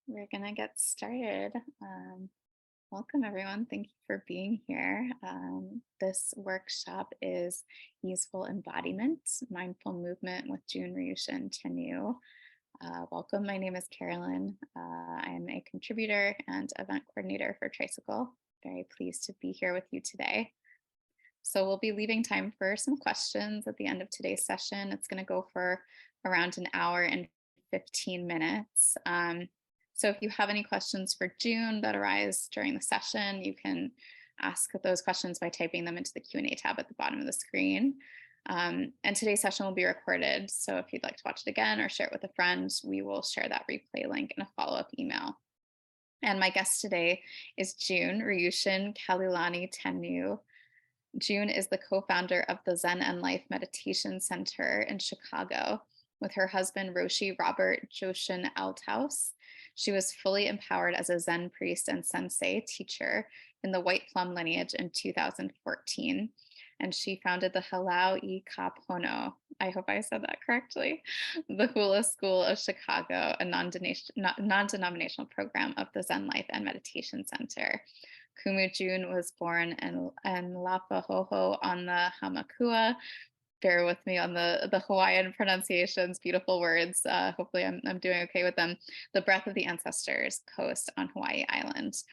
We're going to get started. Welcome, everyone. Thank you for being here. This workshop is Easeful Embodiment, Mindful Movement with June Ryushin Kaililani Tanoue. Welcome. My name is Carolyn. I'm a contributor and event coordinator for Tricycle. Very pleased to be here with you today. So we'll be leaving time for some questions at the end of today's session. It's going to go for around an hour and 15 minutes. So if you have any questions for June that arise during the session, you can ask those questions by typing them into the Q&A tab at the bottom of the screen. And today's session will be recorded. So if you'd like to watch it again or share it with a friend, we will share that replay link in a follow-up email. And my guest today is June Ryushin Kaililani Tanoue. June is the co-founder of the Zen and Life Meditation Center in Chicago with her husband, Roshi Robert Joshin Althaus. She was fully empowered as a Zen priest and sensei teacher in the White Plum lineage in 2014. And she founded the Halau Ka Pono, I hope I said that correctly, the Hula School of Chicago, a non-denominational program of the Zen Life and Meditation Center. Kumu June was born in Lapahoho on the Hamakua. Bear with me on the Hawaiian pronunciations, beautiful words. Hopefully I'm doing okay with them. The Breath of the Ancestors Coast on Hawaii Island.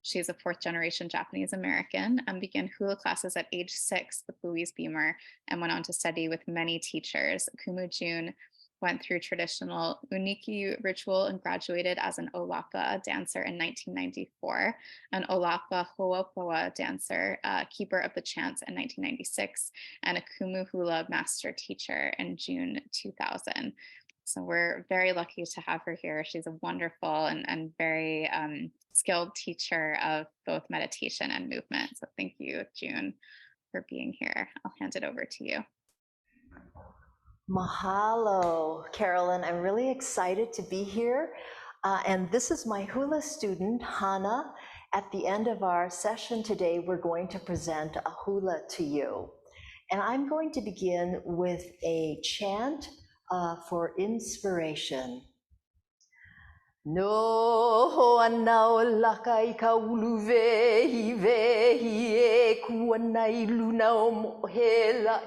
She is a fourth-generation Japanese American and began hula classes at age 6 with Louise Beamer and went on to study with many teachers. Kumu June went through traditional Uniki ritual and graduated as an Olapa dancer in 1994, an Olapa Ho'opo'a dancer, keeper of the chants in 1996, and a Kumu Hula master teacher in June 2000. So we're very lucky to have her here. She's a wonderful and very skilled teacher of both meditation and movement. So thank you, June, for being here. I'll hand it over to you. Mahalo, Carolyn. I'm really excited to be here. And this is my hula student, Hana. At the end of our session today, we're going to present a hula to you. And I'm going to begin with a chant for inspiration. No anao laka I ka ulu vehi vehi e kuanai luna o mohela.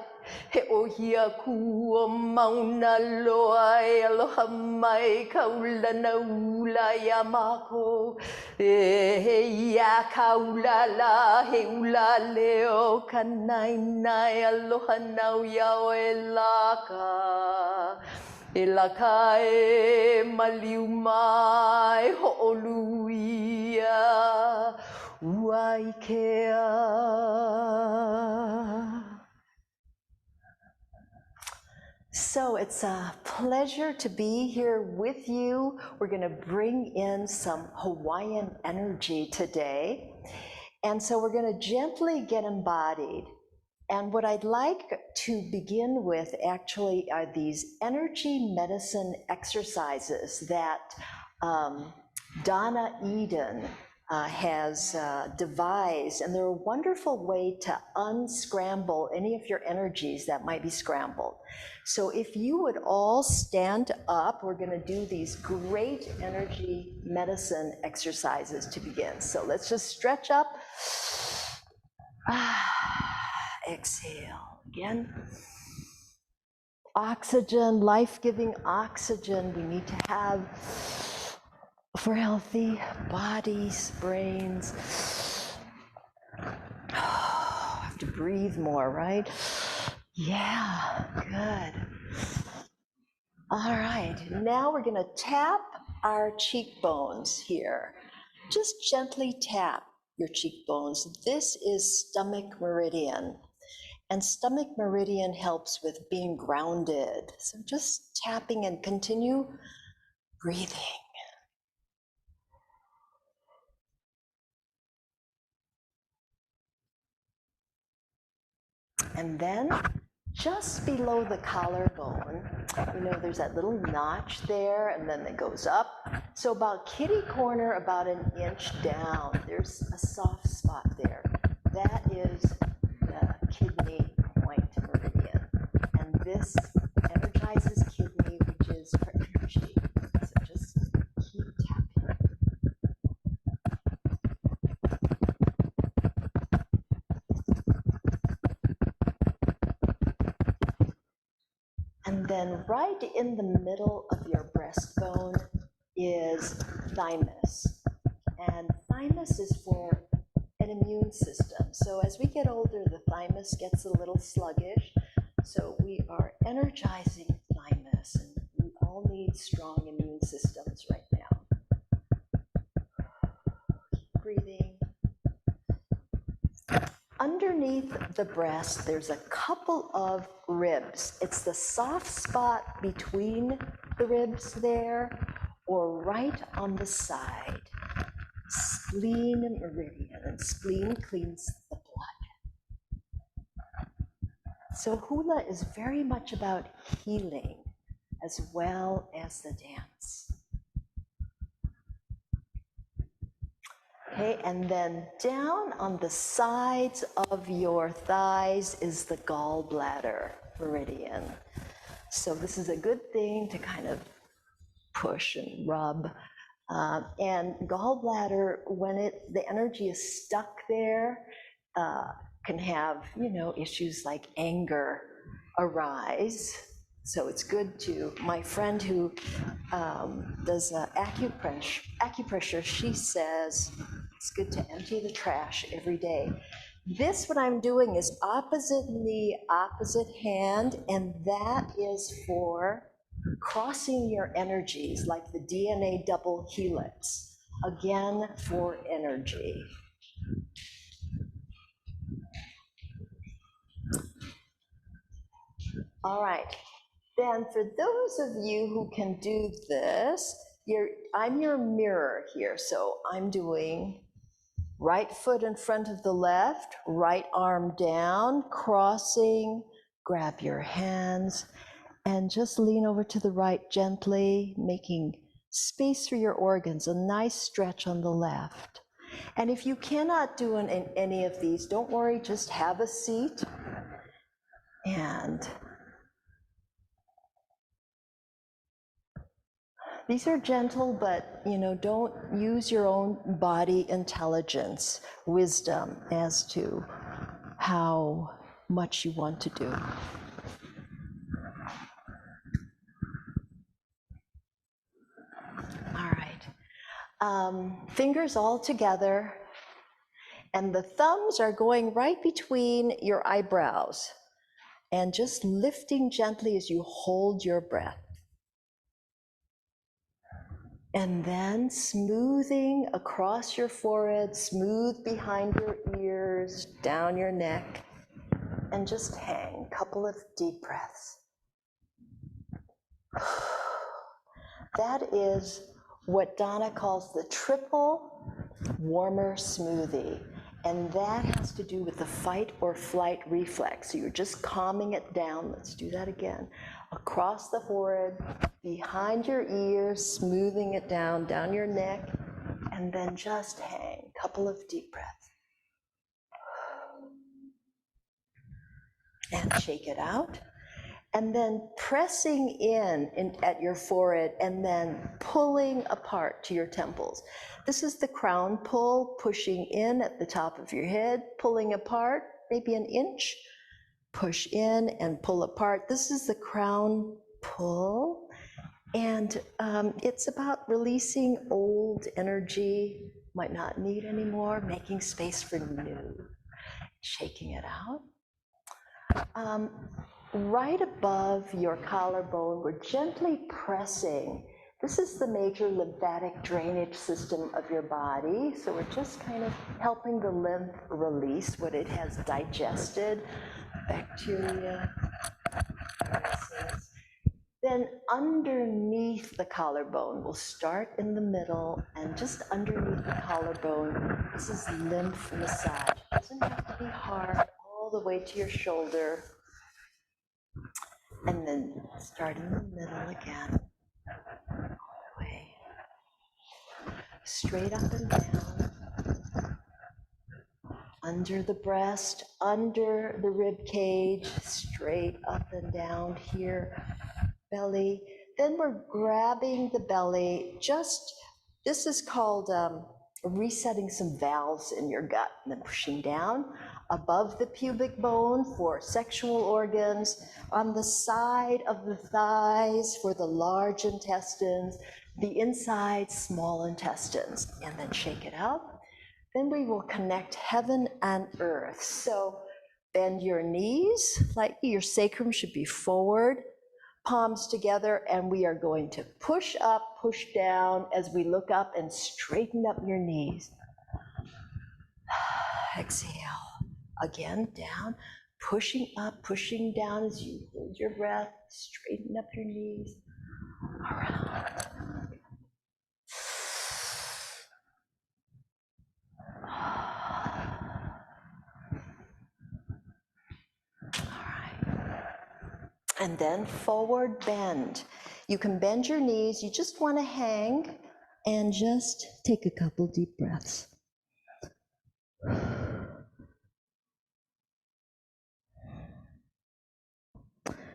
He ohia ku o mauna loa e aloha mai kaulana ula ya mako. E he ia kaulala he ula leo kanai nai aloha nau yao e laka. E laka e maliu mai ho'oluia ua ikea. So it's a pleasure to be here with you. We're going to bring in some Hawaiian energy today. And so we're going to gently get embodied. And what I'd like to begin with actually are these energy medicine exercises that Donna Eden has devised, and they're a wonderful way to unscramble any of your energies that might be scrambled. So if you would all stand up, we're going to do these great energy medicine exercises to begin. So let's just stretch up. Exhale again. Oxygen, life-giving oxygen we need to have for healthy bodies, brains. Have to breathe more, right? Yeah, good. All right, now we're going to tap our cheekbones here. Just gently tap your cheekbones. This is stomach meridian. And stomach meridian helps with being grounded. So just tapping and continue breathing. And then just below the collarbone, there's that little notch there, and then it goes up. So about kitty corner, about an inch down, there's a soft spot there. That is the kidney point meridian. And this energizes kidney, which is for energy. So just keep tapping. And then right in the middle of your breastbone is thymus. And thymus is for an immune system. So as we get older, the thymus gets a little sluggish. So we are energizing thymus, and we all need strong immune systems right now. Keep breathing. Underneath the breast, there's a couple of ribs. It's the soft spot between the ribs there, or right on the side. Spleen meridian, and spleen cleans the blood. So hula is very much about healing as well as the dance. Okay, and then down on the sides of your thighs is the gallbladder meridian. So this is a good thing to kind of push and rub. And gallbladder, when the energy is stuck there, can have, issues like anger arise. So it's good to, my friend who does acupressure, she says it's good to empty the trash every day. This, what I'm doing, is opposite knee, opposite hand, and that is for crossing your energies, like the DNA double helix, again for energy. All right, then for those of you who can do this, I'm your mirror here, so I'm doing right foot in front of the left, right arm down, crossing, grab your hands, and just lean over to the right gently, making space for your organs, a nice stretch on the left. And if you cannot do any of these, don't worry, just have a seat. And these are gentle, but don't use your own body intelligence, wisdom as to how much you want to do. All right. Fingers all together, and the thumbs are going right between your eyebrows, and just lifting gently as you hold your breath. And then smoothing across your forehead, smooth behind your ears, down your neck, and just hang. A couple of deep breaths. That is what Donna calls the triple warmer smoothie. And that has to do with the fight or flight reflex. So you're just calming it down. Let's do that again. Across the forehead, behind your ears, smoothing it down your neck, and then just hang. A couple of deep breaths. And shake it out. And then pressing in at your forehead and then pulling apart to your temples. This is the crown pull, pushing in at the top of your head, pulling apart, maybe an inch, push in and pull apart. This is the crown pull. And it's about releasing old energy, might not need anymore, making space for new, shaking it out. Right above your collarbone, we're gently pressing. This is the major lymphatic drainage system of your body. So we're just kind of helping the lymph release what it has digested, bacteria, viruses. Then underneath the collarbone, we'll start in the middle, and just underneath the collarbone, this is lymph massage. It doesn't have to be hard, all the way to your shoulder. And then start in the middle again, all the way. Straight up and down. Under the breast, under the rib cage, straight up and down here, belly. Then we're grabbing the belly, this is called resetting some valves in your gut, and then pushing down. above the pubic bone for sexual organs, on the side of the thighs for the large intestines, the inside small intestines, and then shake it out. Then we will connect heaven and earth. So bend your knees, like your sacrum should be forward, palms together, and we are going to push up, push down as we look up and straighten up your knees. Exhale. Again, down, pushing up, pushing down as you hold your breath, straighten up your knees. Around. All right. And then forward bend. You can bend your knees, you just want to hang and just take a couple deep breaths.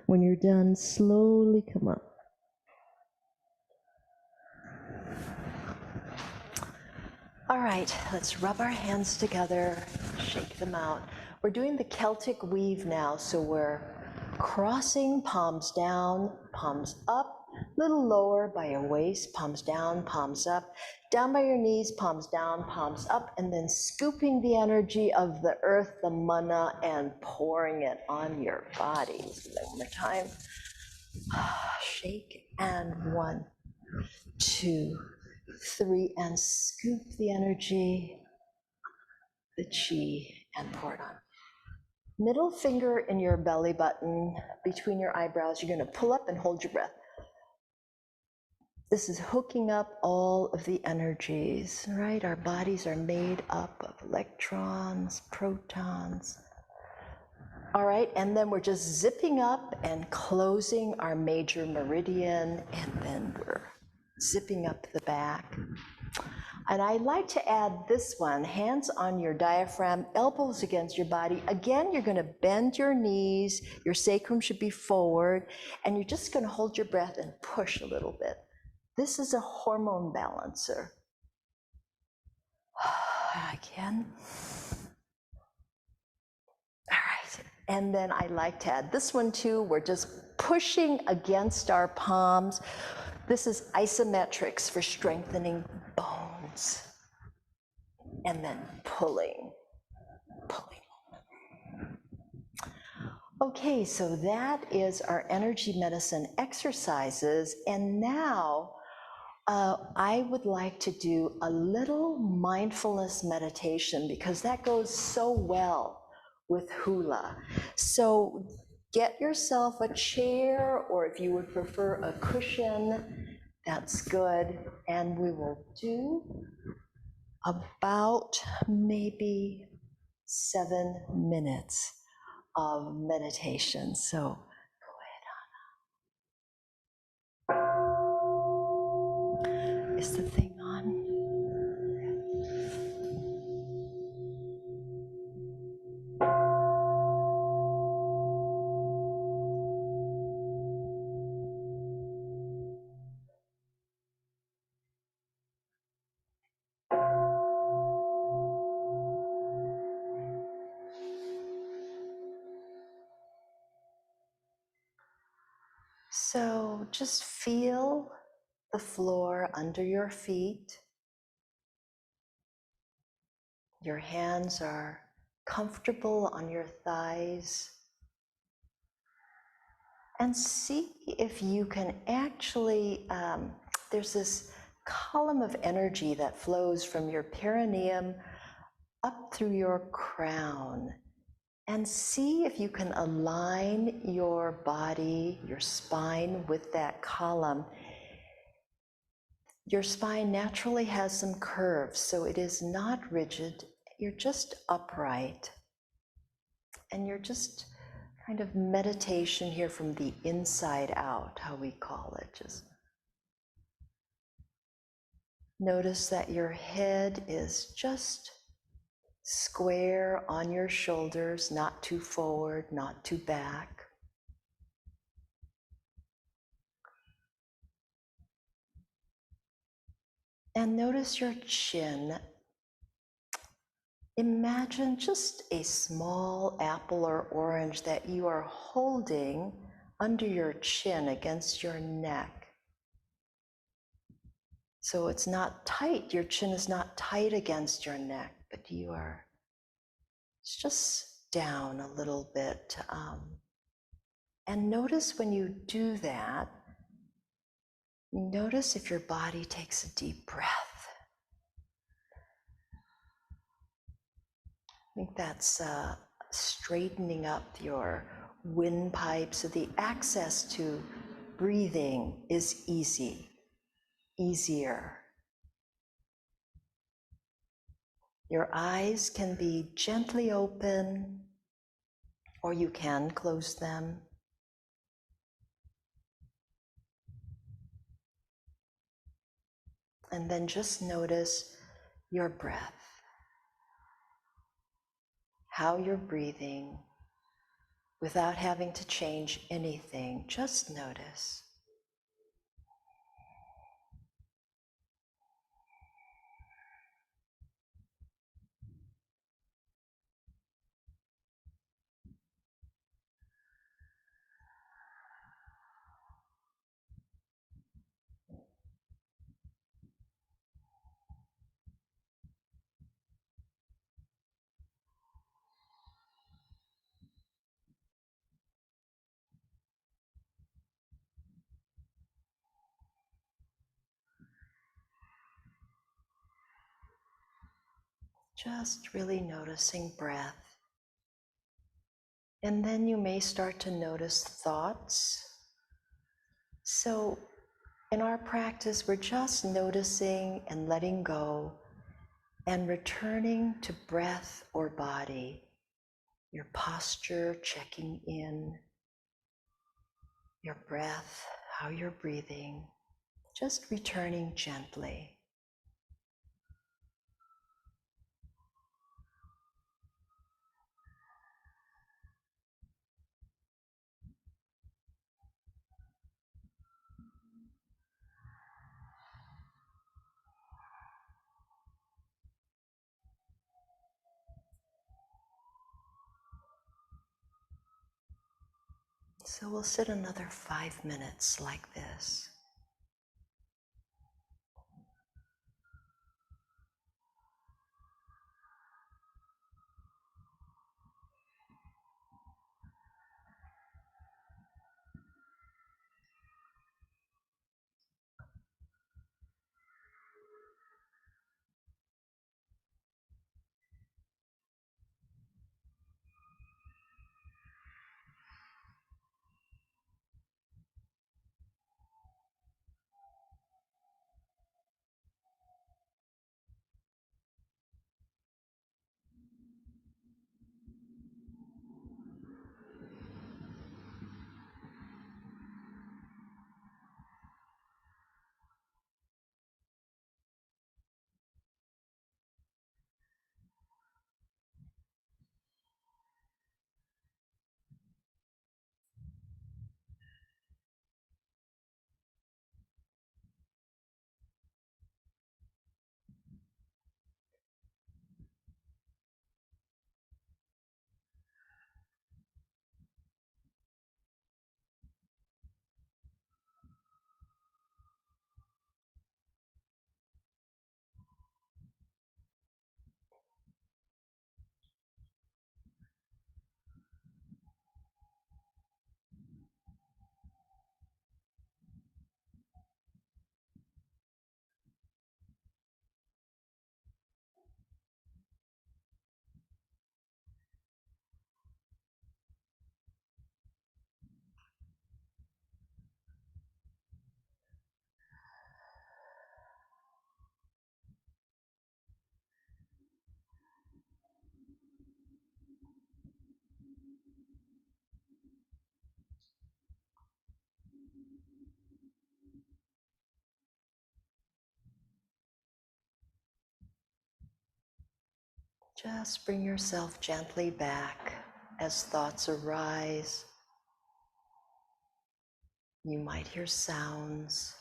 When you're done, slowly come up. All right, let's rub our hands together, shake them out. We're doing the Celtic weave now, so we're crossing palms down, palms up, a little lower by your waist, palms down by your knees, palms down, palms up, and then scooping the energy of the earth, the mana, and pouring it on your body. One more time. Shake, and 1, 2, 3, and scoop the energy, the chi, and pour it on. Middle finger in your belly button, between your eyebrows, you're gonna pull up and hold your breath. This is hooking up all of the energies, right? Our bodies are made up of electrons, protons. All right, and then we're just zipping up and closing our major meridian, and then we're zipping up the back. And I like to add this one, hands on your diaphragm, elbows against your body. Again, you're gonna bend your knees, your sacrum should be forward, and you're just gonna hold your breath and push a little bit. This is a hormone balancer. Again. All right, and then I like to add this one too. We're just pushing against our palms. This is isometrics for strengthening bones. And then pulling. Okay, so that is our energy medicine exercises. And now I would like to do a little mindfulness meditation because that goes so well with hula. So get yourself a chair, or if you would prefer a cushion, that's good. And we will do about maybe 7 minutes of meditation. So go ahead. Is the thing on? So just feel the floor under your feet. Your hands are comfortable on your thighs. And see if you can actually, there's this column of energy that flows from your perineum up through your crown. And see if you can align your body, your spine with that column. Your spine naturally has some curves, so it is not rigid. You're just upright. And you're just kind of meditation here from the inside out, how we call it. Just notice that your head is just square on your shoulders, not too forward, not too back. And notice your chin. imagine just a small apple or orange that you are holding under your chin against your neck. So it's not tight, your chin is not tight against your neck, but it's just down a little bit. And notice when you do that, notice if your body takes a deep breath. I think that's straightening up your windpipe so the access to breathing is easier. Your eyes can be gently open, or you can close them. And then just notice your breath, how you're breathing without having to change anything. Just notice. Just really noticing breath. And then you may start to notice thoughts. So in our practice, we're just noticing and letting go and returning to breath or body, your posture, checking in, your breath, how you're breathing, just returning gently. So we'll sit another 5 minutes like this. Just bring yourself gently back as thoughts arise. You might hear sounds.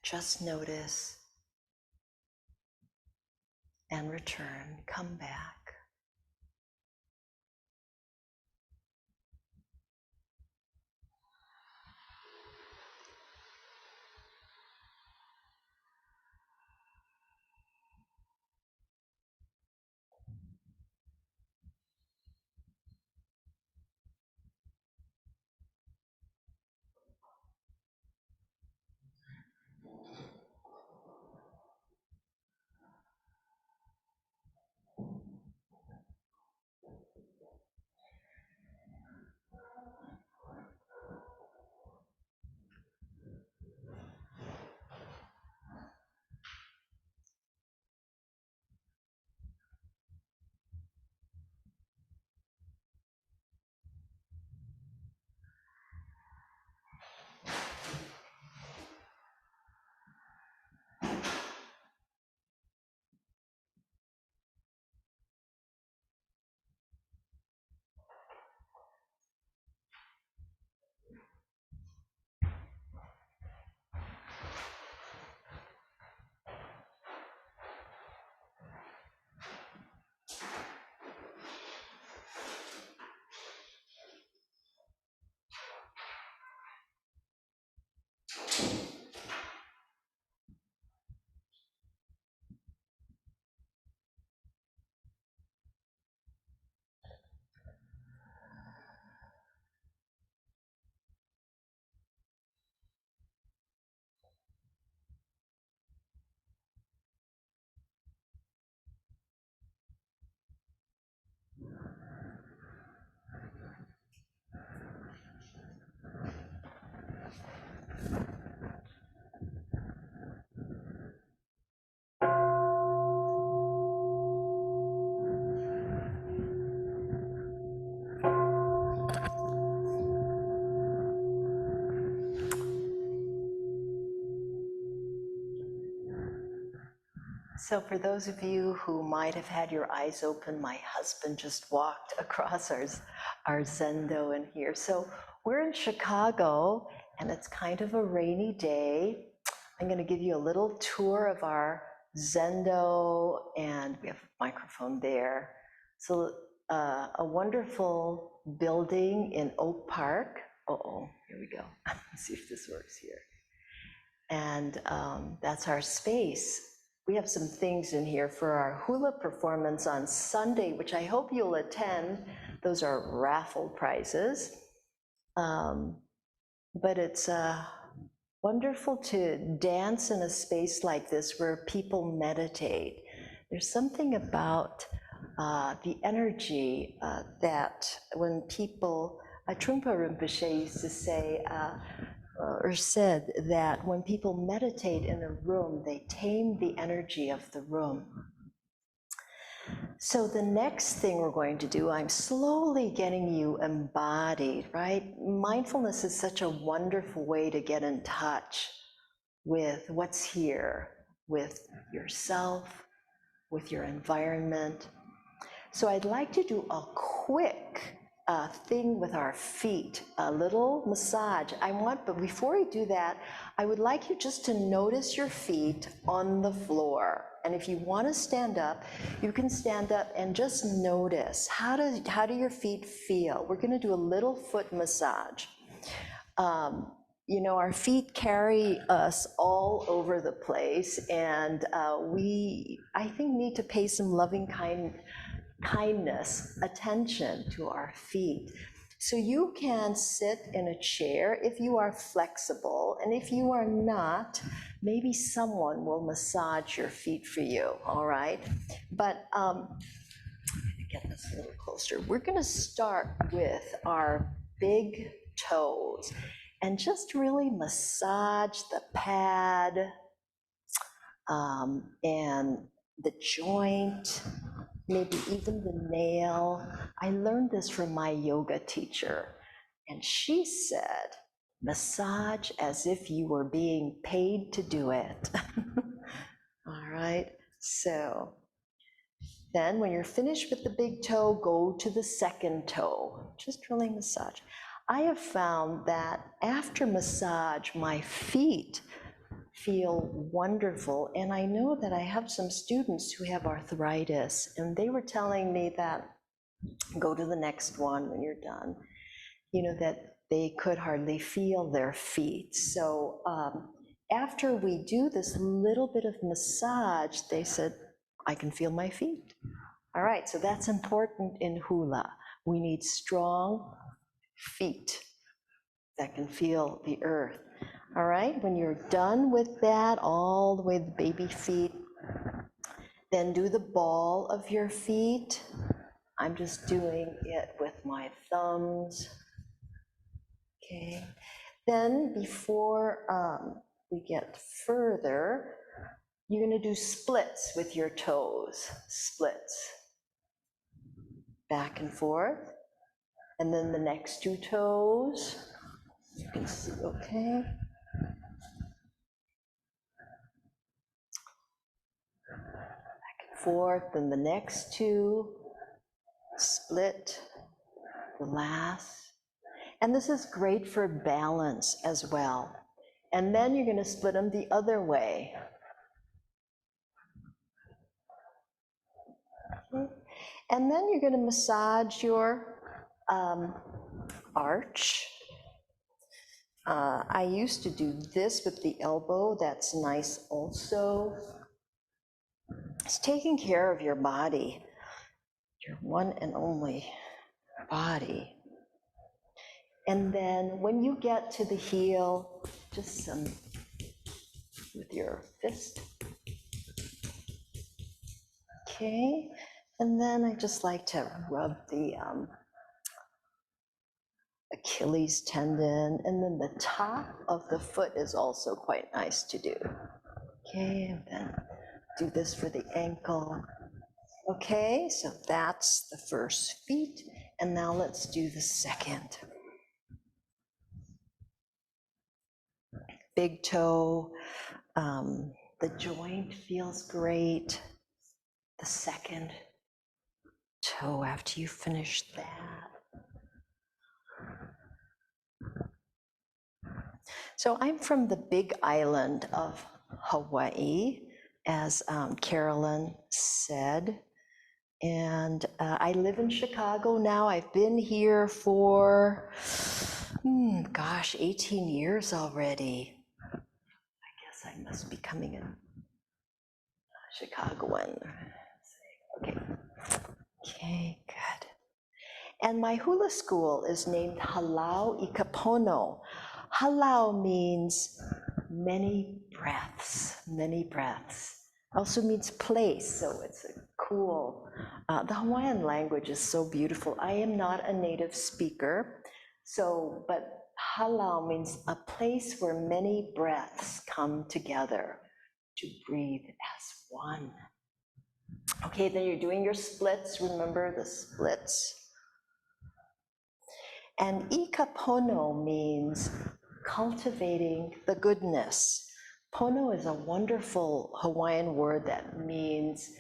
Just notice and return, come back. So for those of you who might have had your eyes open, my husband just walked across our Zendo in here. So we're in Chicago and it's kind of a rainy day. I'm going to give you a little tour of our Zendo, and we have a microphone there. So a wonderful building in Oak Park. Uh-oh, here we go. Let's see if this works here. And that's our space. We have some things in here for our hula performance on Sunday, which I hope you'll attend. Those are raffle prizes. But it's wonderful to dance in a space like this where people meditate. There's something about the energy that when people, Trungpa Rinpoche used to say, or said that when people meditate in a room, they tame the energy of the room. So the next thing we're going to do, I'm slowly getting you embodied, right? Mindfulness is such a wonderful way to get in touch with what's here, with yourself, with your environment. So I'd like to do a quick thing with our feet, a little massage. But before we do that, I would like you just to notice your feet on the floor. And if you want to stand up, you can stand up and just notice, how do your feet feel? We're going to do a little foot massage. You know, our feet carry us all over the place, and I think, need to pay some loving kindness, attention to our feet. So you can sit in a chair if you are flexible, and if you are not, maybe someone will massage your feet for you, all right? But get this a little closer. We're going to start with our big toes and just really massage the pad and the joint, maybe even the nail. I learned this from my yoga teacher, and she said, massage as if you were being paid to do it. All right, so then when you're finished with the big toe, go to the second toe, just really massage. I have found that after massage, my feet feel wonderful. And I know that I have some students who have arthritis, and they were telling me that go to the next one when you're done, that they could hardly feel their feet. So after we do this little bit of massage, they said, I can feel my feet. All right, so that's important in hula. We need strong feet that can feel the earth. All right, when you're done with that, all the way to the baby feet, then do the ball of your feet. I'm just doing it with my thumbs. Okay, then before we get further, you're going to do splits with your toes. Splits. Back and forth. And then the next two toes. You can see, okay. Back and forth. And the next two. Split. The last. And this is great for balance as well. And then you're going to split them the other way. Okay. And then you're going to massage your arch. I used to do this with the elbow. That's nice also. It's taking care of your body, your one and only body. And then when you get to the heel, just some with your fist. Okay, and then I just like to rub the Achilles tendon, and then the top of the foot is also quite nice to do. Okay, and then do this for the ankle. Okay, so that's the first feet, and now let's do the second. Big toe, the joint feels great. The second toe after you finish that. So I'm from the big island of Hawaii, as Carolyn said, and I live in Chicago now. I've been here for, 18 years already. I guess I must be coming in Chicagoan. Okay, good. And my hula school is named Halau Ikapono. Halau means many breaths, many breaths. Also means place, so it's a cool. The Hawaiian language is so beautiful. I am not a native speaker, but halau means a place where many breaths come together to breathe as one. Okay, then you're doing your splits. Remember the splits. And ikapono means cultivating the goodness. Pono is a wonderful Hawaiian word that means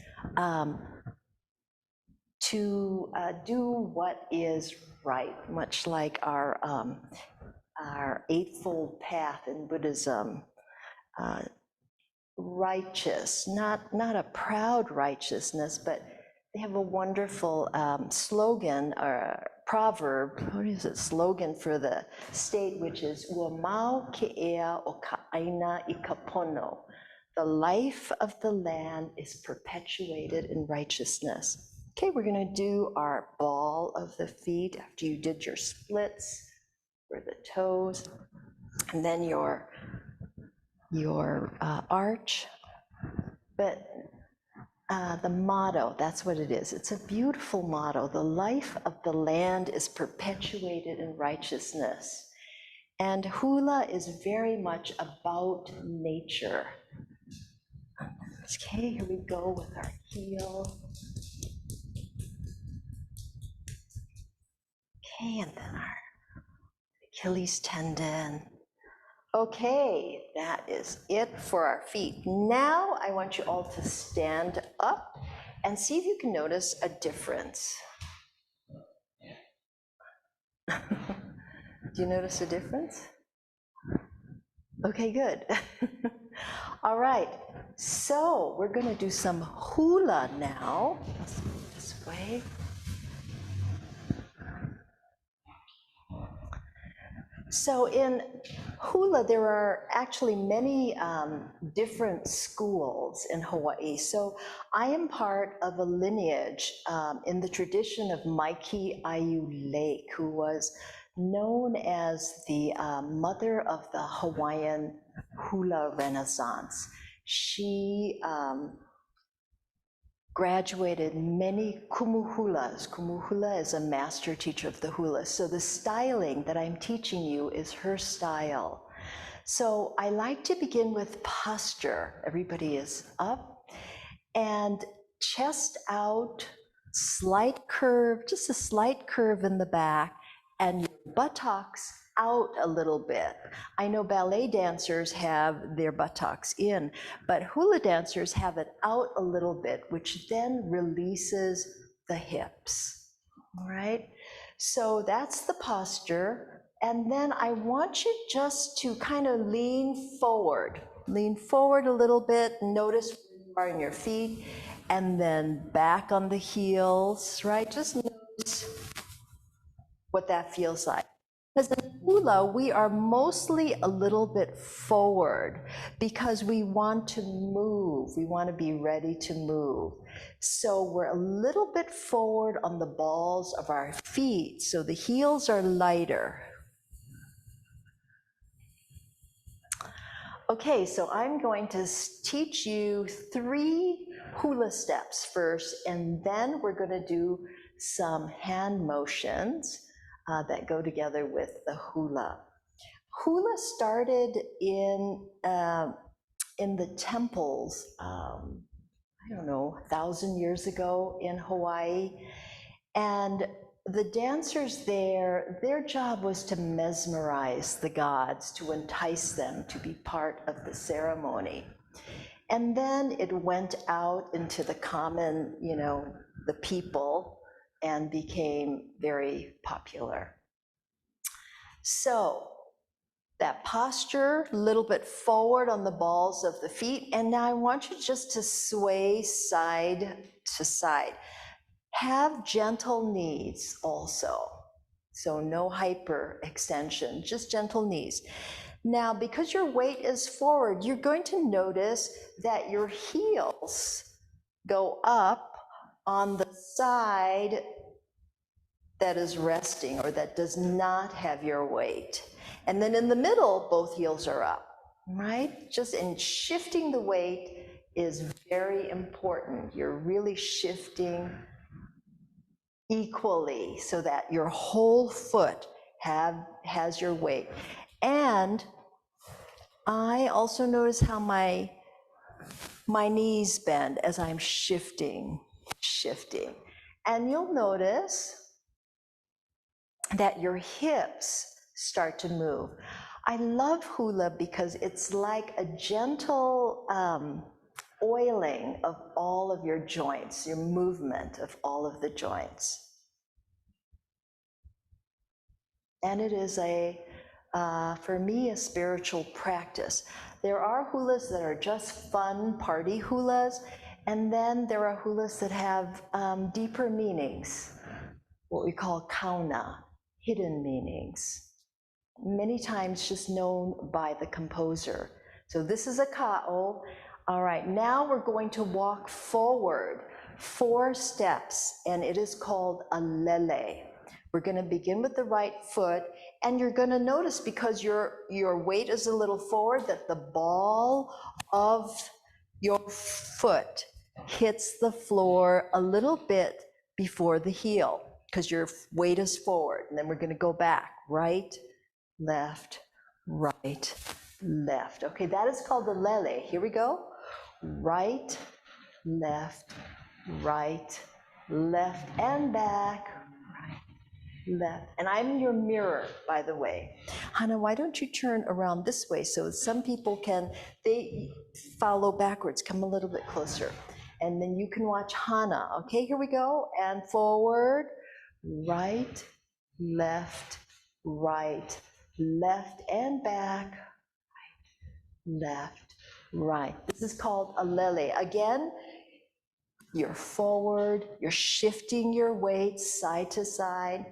to do what is right, much like our Eightfold Path in Buddhism. Righteous, not a proud righteousness, but they have a wonderful slogan or proverb, what is it, slogan for the state, which is Ua mau ke ea o ka aina I ka pono. The life of the land is perpetuated in righteousness. Okay, we're going to do our ball of the feet after you did your splits for the toes, and then your arch. But the motto, that's what it is. It's a beautiful motto. The life of the land is perpetuated in righteousness. And hula is very much about nature. Okay, here we go with our heel. Okay, and then our Achilles tendon. Okay, that is it for our feet. Now I want you all to stand up and see if you can notice a difference. Do you notice a difference? Okay, good. All right, so we're going to do some hula now. Let's move this way. So in hula, there are actually many different schools in Hawaii. So I am part of a lineage in the tradition of Maiki Aiu Lake, who was known as the mother of the Hawaiian hula renaissance. She graduated many kumuhulas. Kumuhula is a master teacher of the hula. So the styling that I'm teaching you is her style. So I like to begin with posture. Everybody is up and chest out, slight curve, just a slight curve in the back, and your buttocks out a little bit. I know ballet dancers have their buttocks in, but hula dancers have it out a little bit, which then releases the hips, all right? So that's the posture. And then I want you just to kind of lean forward a little bit, notice where you are in your feet, and then back on the heels, right? Just notice what that feels like. Because in hula, we are mostly a little bit forward because we want to move. We want to be ready to move. So we're a little bit forward on the balls of our feet, so the heels are lighter. Okay, so I'm going to teach you 3 hula steps first, and then we're going to do some hand motions that go together with the hula. Hula started in the temples, I don't know, 1,000 years ago in Hawaii, and the dancers there, their job was to mesmerize the gods, to entice them to be part of the ceremony. And then it went out into the common, the people, and became very popular. So that posture, a little bit forward on the balls of the feet, and now I want you just to sway side to side. Have gentle knees also. So no hyperextension, just gentle knees. Now, because your weight is forward, you're going to notice that your heels go up on the side that is resting or that does not have your weight. And then in the middle, both heels are up, right? Just in shifting the weight is very important. You're really shifting equally so that your whole foot has your weight. And I also notice how my knees bend as I'm shifting. And you'll notice that your hips start to move. I love hula because it's like a gentle oiling of all of your joints, your movement of all of the joints. And it is for me, a spiritual practice. There are hulas that are just fun party hulas, and then there are hulas that have deeper meanings, what we call kauna, hidden meanings, many times just known by the composer. So this is a ka'o. All right, now we're going to walk forward 4 steps, and it is called a lele. We're going to begin with the right foot, and you're going to notice, because your weight is a little forward, that the ball of your foot hits the floor a little bit before the heel, because your weight is forward. And then we're going to go back, right, left, right, left. Okay, that is called the lele. Here we go. Right, left, and back, right, left. And I'm your mirror, by the way. Hana, why don't you turn around this way so some people they follow backwards, come a little bit closer. And then you can watch Hana. Okay, here we go. And forward, right, left, and back, left, right. This is called a lele. Again, you're forward, you're shifting your weight side to side.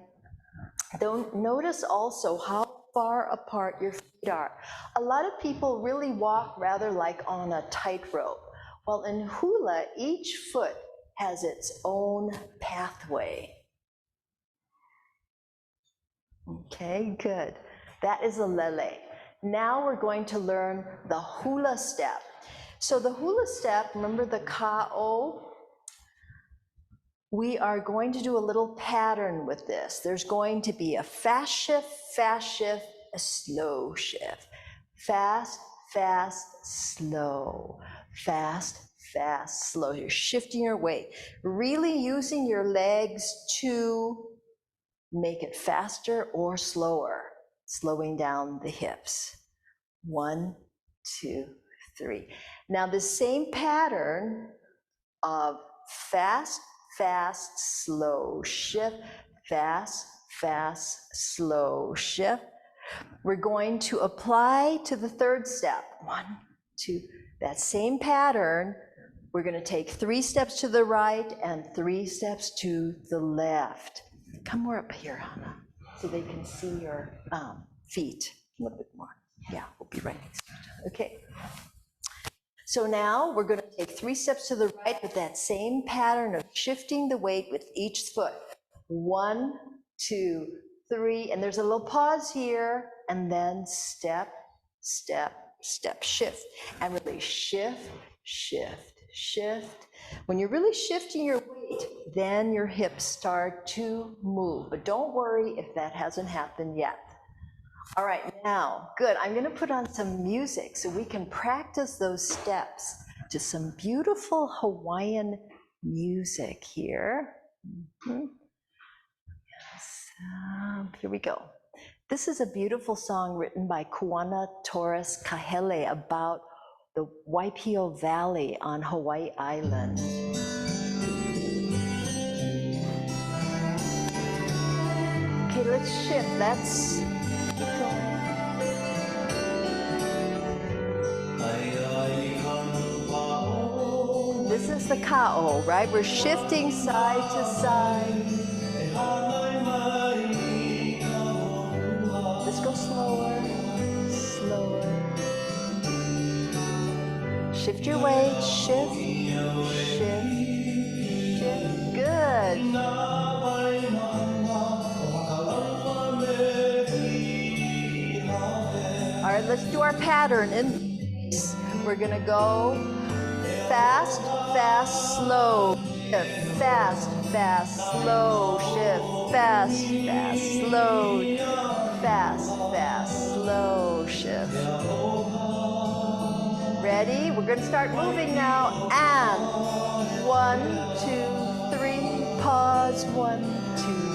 Don't notice also how far apart your feet are. A lot of people really walk rather like on a tightrope. Well, in hula, each foot has its own pathway. Okay, good. That is a lele. Now we're going to learn the hula step. So the hula step, remember the ka'o? We are going to do a little pattern with this. There's going to be a fast shift, a slow shift. Fast, fast, slow. Fast, fast, slow. You're shifting your weight, really using your legs to make it faster or slower, slowing down the hips. 1, 2, 3. Now the same pattern of fast, fast, slow shift, fast, fast, slow shift. We're going to apply to the third step. 1, 2, that same pattern. We're going to take 3 steps to the right and 3 steps to the left. Come more up here, Hannah, so they can see your feet a little bit more. Yeah, we'll be right next to each other. Okay. So now we're going to take 3 steps to the right with that same pattern of shifting the weight with each foot. 1, 2, 3, and there's a little pause here, and then step, step, step, shift, and really shift, shift, shift. When you're really shifting your weight, then your hips start to move, but don't worry if that hasn't happened yet. All right, now, good. I'm going to put on some music so we can practice those steps to some beautiful Hawaiian music here. Yes, here we go. This is a beautiful song written by Kuana Torres Kahele about the Waipio Valley on Hawaii Island. Okay, let's shift. Let's keep going. This is the ka'o, right? We're shifting side to side. Let's go slower, slower. Shift your weight, shift, shift, shift. Good. All right, let's do our pattern. We're gonna go fast, fast, slow, shift, fast, fast, slow, shift, fast, fast, slow, fast, fast, slow, shift. Ready? We're gonna start moving now, and 1, 2, 3, pause, 1, 2.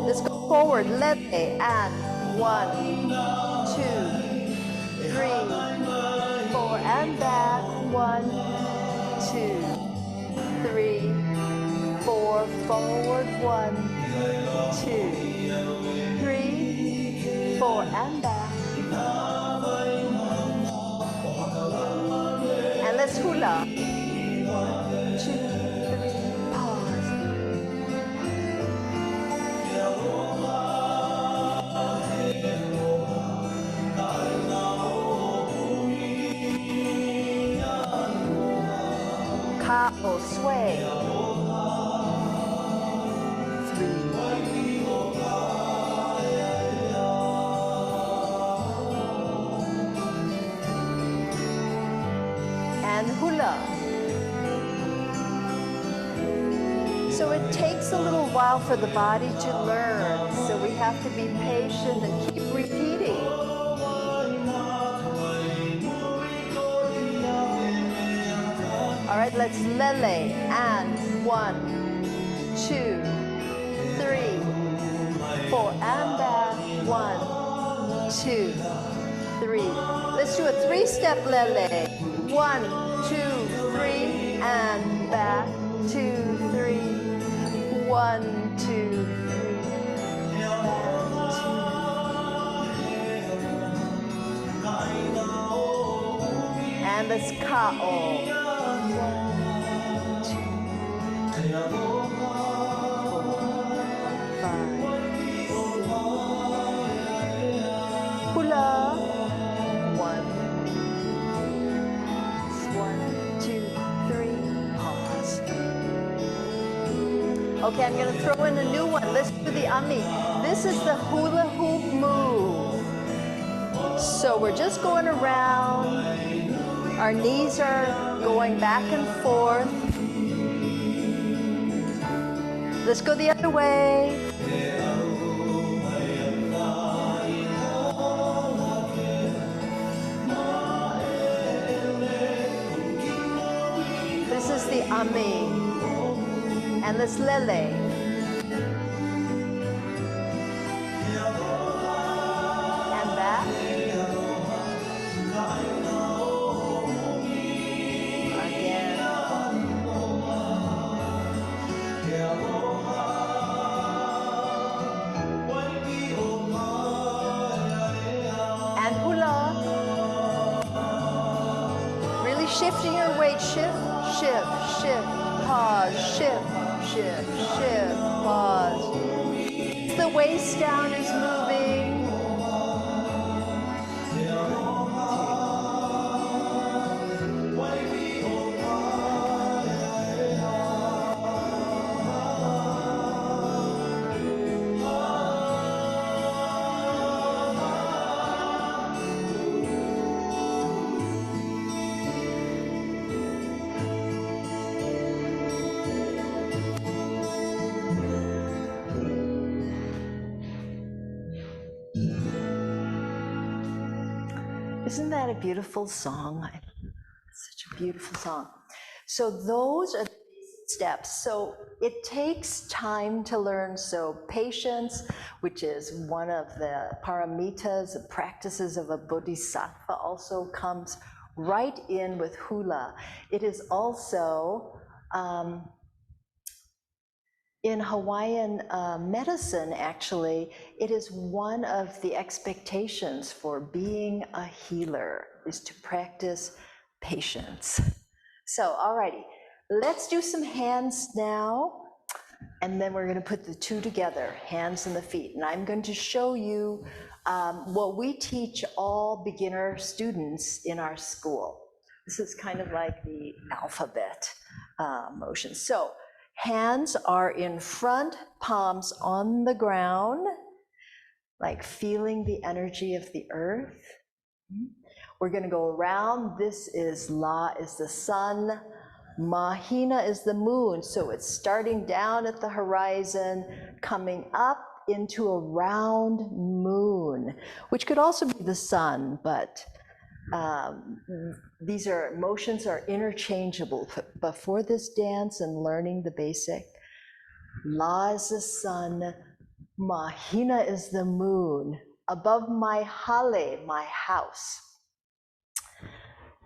Let's go forward, lele, and 1, 2, 3, 4, and back, 1, 2, 3, 4, forward, 1, 2, 3, 4, and back. And let's hula. 1, 2, 3, pause. Ka'o, sway. 3. And hula. So it takes a little while for the body to learn, so we have to be patient and keep repeating. All right, let's lele, and 1, 2, 3, 4, and back, 1, 2, 3. Let's do a 3-step lele. 1, 2, 3, and back, 2, 3. And this ka-o. 1, 2, 3, 4, 5, 6. Hula. 1, 2, 3, pause. Okay, I'm gonna throw in a new one. Let's do the ami. This is the hula hoop move. So we're just going around. Our knees are going back and forth. Let's go the other way. This is the ami. And this lele. And back. Again. And hula. Really shifting your weight. Shift, shift, shift, pause, shift, shift, shift, pause. The waist down is moving. Isn't that a beautiful song? Such a beautiful song. So those are the basic steps. So it takes time to learn. So patience, which is one of the paramitas, the practices of a bodhisattva, also comes right in with hula. It is also, in Hawaiian medicine, actually, it is one of the expectations for being a healer is to practice patience. So, alrighty, let's do some hands now, and then we're going to put the two together, hands and the feet. And I'm going to show you what we teach all beginner students in our school. This is kind of like the alphabet motion. So, hands are in front, palms on the ground, like feeling the energy of the earth. We're going to go around. This is La is the sun, Mahina is the moon. So it's starting down at the horizon, coming up into a round moon, which could also be the sun, but these are motions are interchangeable. Before this dance and learning the basic, La is the sun, Mahina is the moon, above my hale, my house.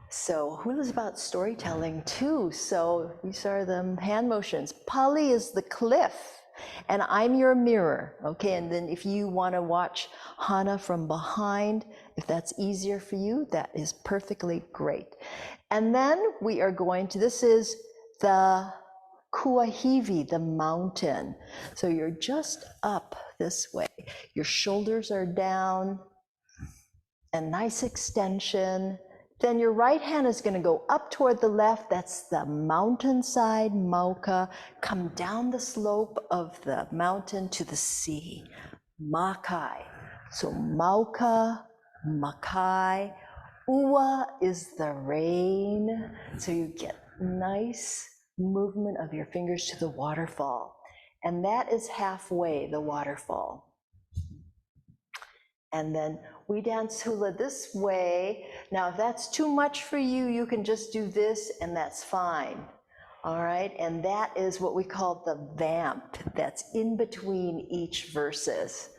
So hula is about storytelling too. So these are the hand motions. Pali is the cliff, and I'm your mirror. Okay, and then if you want to watch Hana from behind, if that's easier for you, that is perfectly great. And then we are going to, this is the Kuahivi, the mountain. So you're just up this way. Your shoulders are down, a nice extension. Then your right hand is going to go up toward the left. That's the mountainside, Mauka. Come down the slope of the mountain to the sea, Makai. So Mauka, Makai. Ua is the rain. So you get nice movement of your fingers to the waterfall. And that is halfway, the waterfall. And then we dance hula this way. Now, if that's too much for you, you can just do this and that's fine. All right, and that is what we call the vamp. That's in between each verses.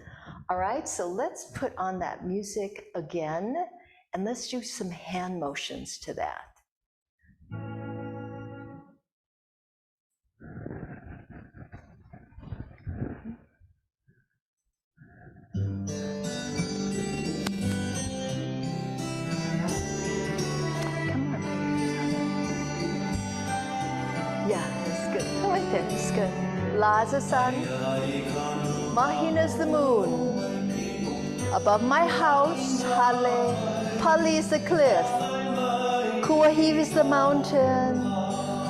All right, so let's put on that music again and let's do some hand motions to that. Come on. Yeah, that's good. Go right there. It's good. La is the sun. Mahina is the moon. Above my house, Hale. Pali is the cliff. Kuahiv is the mountain.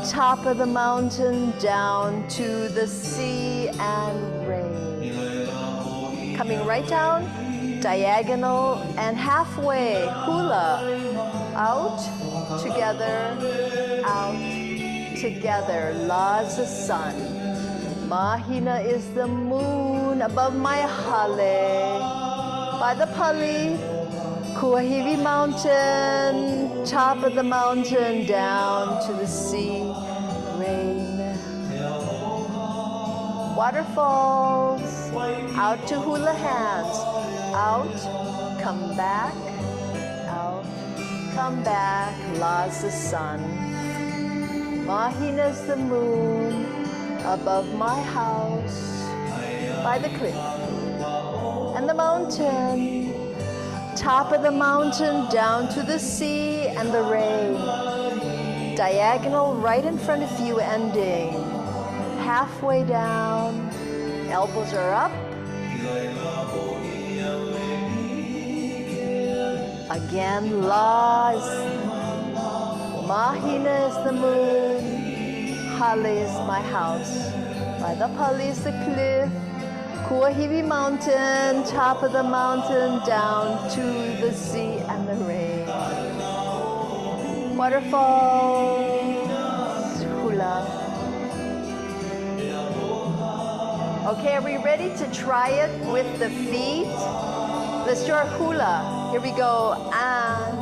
Top of the mountain down to the sea and rain. Coming right down, diagonal and halfway, hula. Out, together, out, together. La is the sun. Mahina is the moon above my hale. By the Pali, Kuahivi Mountain, top of the mountain, down to the sea, rain. Waterfalls, out to hula hands, out, come back, out, come back, La's the sun. Mahina's the moon, above my house, by the cliff, and the mountain, top of the mountain, down to the sea and the rain. Diagonal right in front of you, ending. Halfway down, elbows are up. Again, La is, Mahina is the moon, Hale is my house. By the Pali is the cliff, Kuahivi Mountain, top of the mountain, down to the sea and the rain. Waterfalls, hula. Okay, are we ready to try it with the feet? Let's do our hula. Here we go. And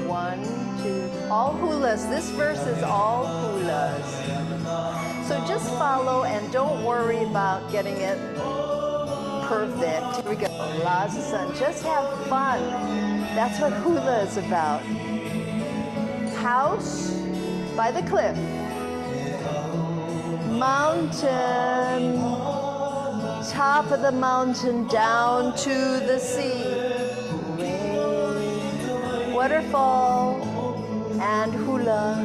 1, 2, all hulas. This verse is all hulas. So just follow and don't worry about getting it perfect. Here we go. La's the sun. Just have fun. That's what hula is about. House by the cliff. Mountain. Top of the mountain down to the sea. Rain. Waterfall and hula.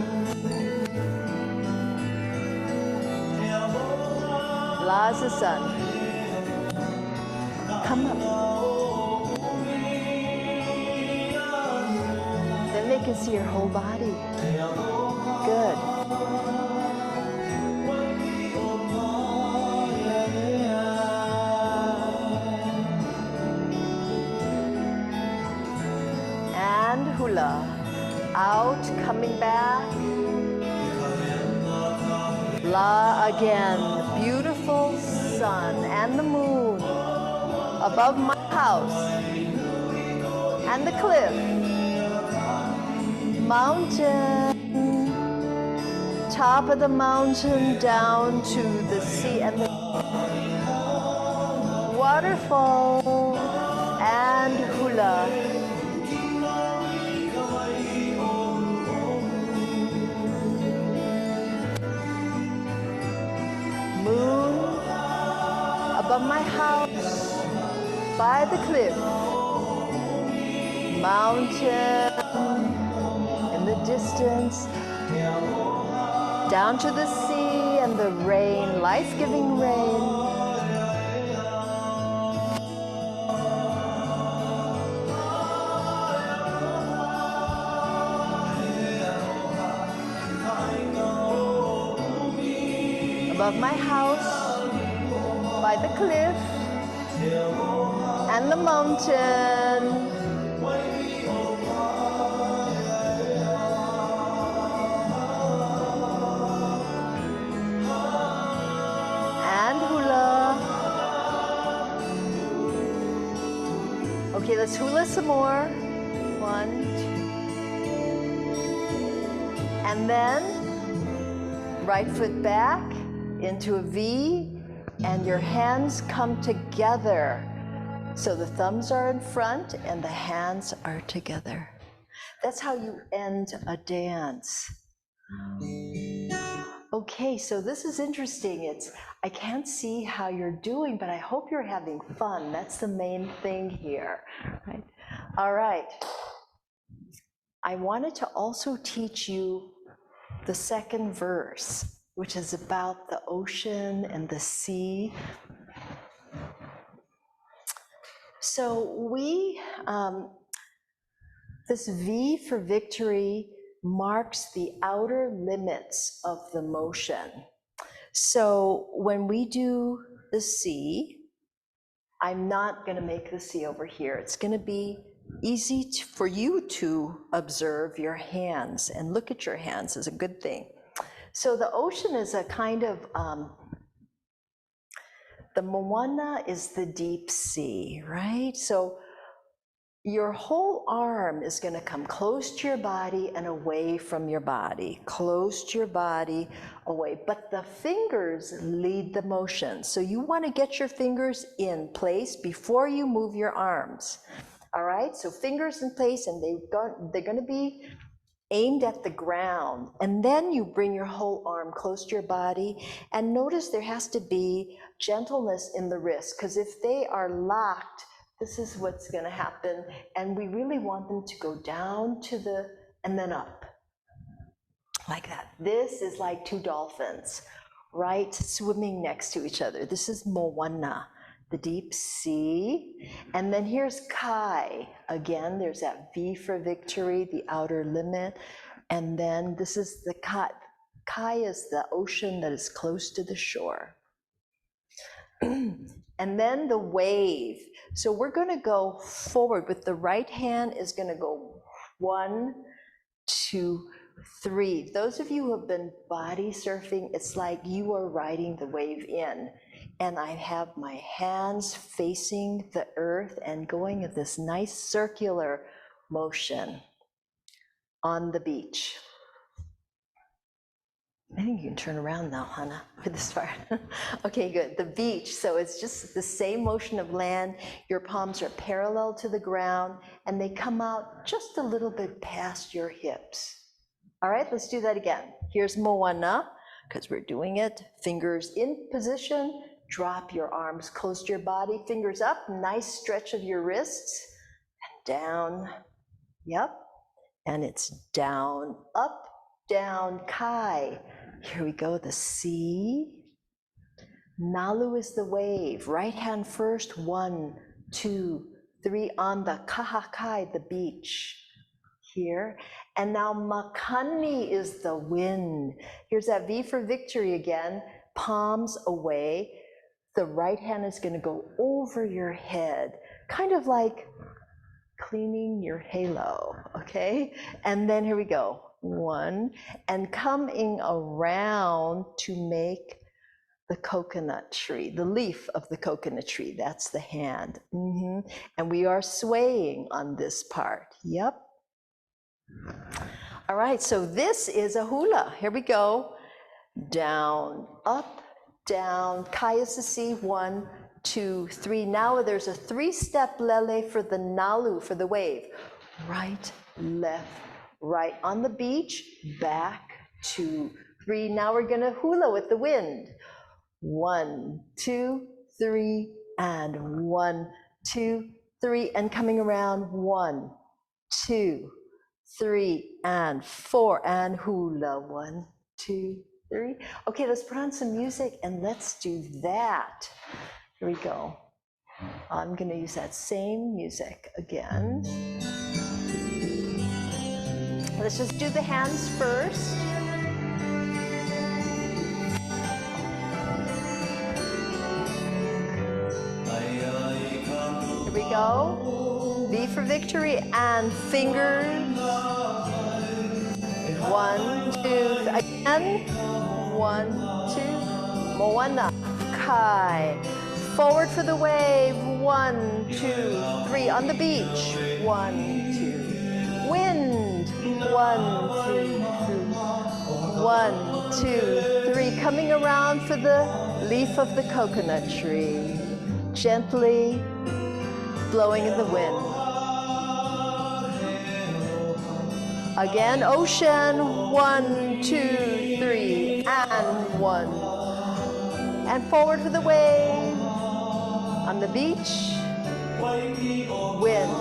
La's the sun. Come up. Then they can see your whole body. Good. And hula. Out, coming back. La again. Beautiful sun and the moon above my house and the cliff. Mountain, top of the mountain down to the sea and the waterfall and hula. Moon above my house by the cliff. Mountain in the distance, down to the sea and the rain, life-giving rain. Above my house, by the cliff and the mountain. Okay, let's hula some more. 1, 2. And then right foot back into a V, and your hands come together. So the thumbs are in front and the hands are together. That's how you end a dance. Okay, so this is interesting. I can't see how you're doing, but I hope you're having fun. That's the main thing here, right? All right. I wanted to also teach you the second verse, which is about the ocean and the sea. So this V for victory marks the outer limits of the motion. So when we do the sea, I'm not going to make the sea over here. It's going to be easy for you to observe your hands, and look at your hands is a good thing. So the ocean is a kind of, the moana is the deep sea, right? So your whole arm is going to come close to your body and away from your body, close to your body, away. But the fingers lead the motion. So you want to get your fingers in place before you move your arms. All right, so fingers in place, and they're going to be aimed at the ground. And then you bring your whole arm close to your body, and notice there has to be gentleness in the wrist, because if they are locked, this is what's going to happen, and we really want them to go down to and then up, like that. This is like two dolphins, right, swimming next to each other. This is moana, the deep sea. And then here's kai. Again, there's that V for victory, the outer limit. And then this is the kai. Kai is the ocean that is close to the shore. And then the wave. So we're going to go forward with the right hand is going to go 1, 2, 3. Those of you who have been body surfing, it's like you are riding the wave in. And I have my hands facing the earth and going at this nice circular motion on the beach. I think you can turn around now, Hannah, for this part. Okay, good. The beach, so it's just the same motion of land. Your palms are parallel to the ground, and they come out just a little bit past your hips. All right, let's do that again. Here's moana, because we're doing it. Fingers in position. Drop your arms close to your body. Fingers up. Nice stretch of your wrists. And down. Yep. And it's down, up, down, kai. Here we go, the sea. Nalu is the wave. Right hand first, 1, 2, 3 on the kaha kai, the beach. Here. And now makani is the wind. Here's that V for victory again. Palms away. The right hand is going to go over your head, kind of like cleaning your halo, okay? And then here we go. 1, and coming around to make the coconut tree, the leaf of the coconut tree. That's the hand. And we are swaying on this part. Yep. All right, so this is a hula. Here we go. Down, up, down. Kai is the sea. 1, 2, 3. Now there's a 3-step lele for the nalu, for the wave. Right, left, right. On the beach, back, 2, 3. Now we're gonna hula with the wind. 1, 2, 3, and 1, 2, 3, and coming around. 1, 2, 3, and 4, and hula. 1, 2, 3. Okay, let's put on some music and let's do that. Here we go. I'm going to use that same music again. Let's just do the hands first. Here we go. V for victory and fingers. 1, 2, again. 1, 2. Moana. Kai. Forward for the wave. 1, 2, 3. On the beach. 1, 2. Wind. 1, 2, 3. 1, 2, 3. Coming around for the leaf of the coconut tree. Gently blowing in the wind. Again, ocean. 1, 2, 3, and 1. And forward for the wave. On the beach, wind, wind.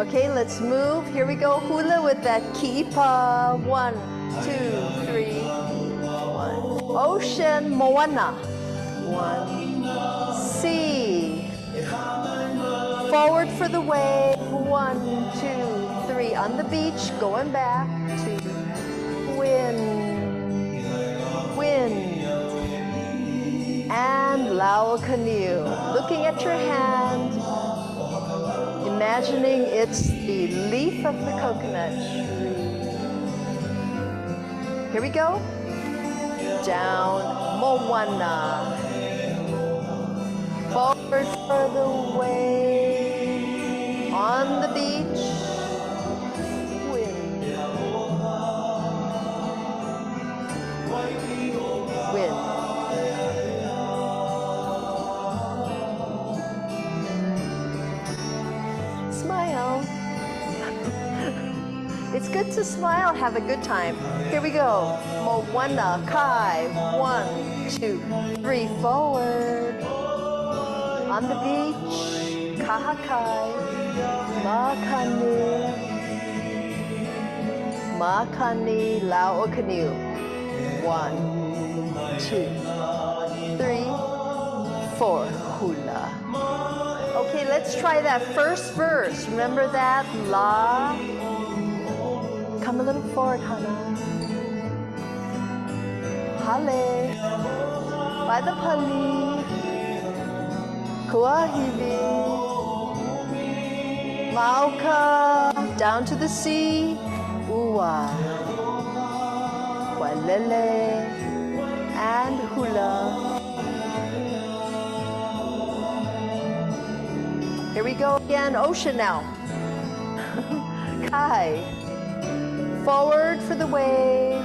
Okay, let's move. Here we go. Hula with that kipa. 1, 2, 3. 1. Ocean, moana. 1. Sea. Forward for the wave. 1, 2, 3. On the beach, going back. 2. Wind. Wind. And lao canoe. Looking at your hand. Imagining it's the leaf of the coconut tree. Here we go. Down, moana. Forward for the wave. On the beach, wind. Wind. Smile. It's good to smile, have a good time. Here we go. Moana, kai. 1, 2, 3, forward. On the beach, kahakai. Makani. Makani, lao canoe. 1, 2, 3, 4, hula. Okay, let's try that first verse. Remember that? La. Come a little forward, Hana. Hale. By the pali. Kuahivi. Mauka. Down to the sea. Ua. Walele. And hula. Here we go again, ocean now. Kai. Forward for the wave.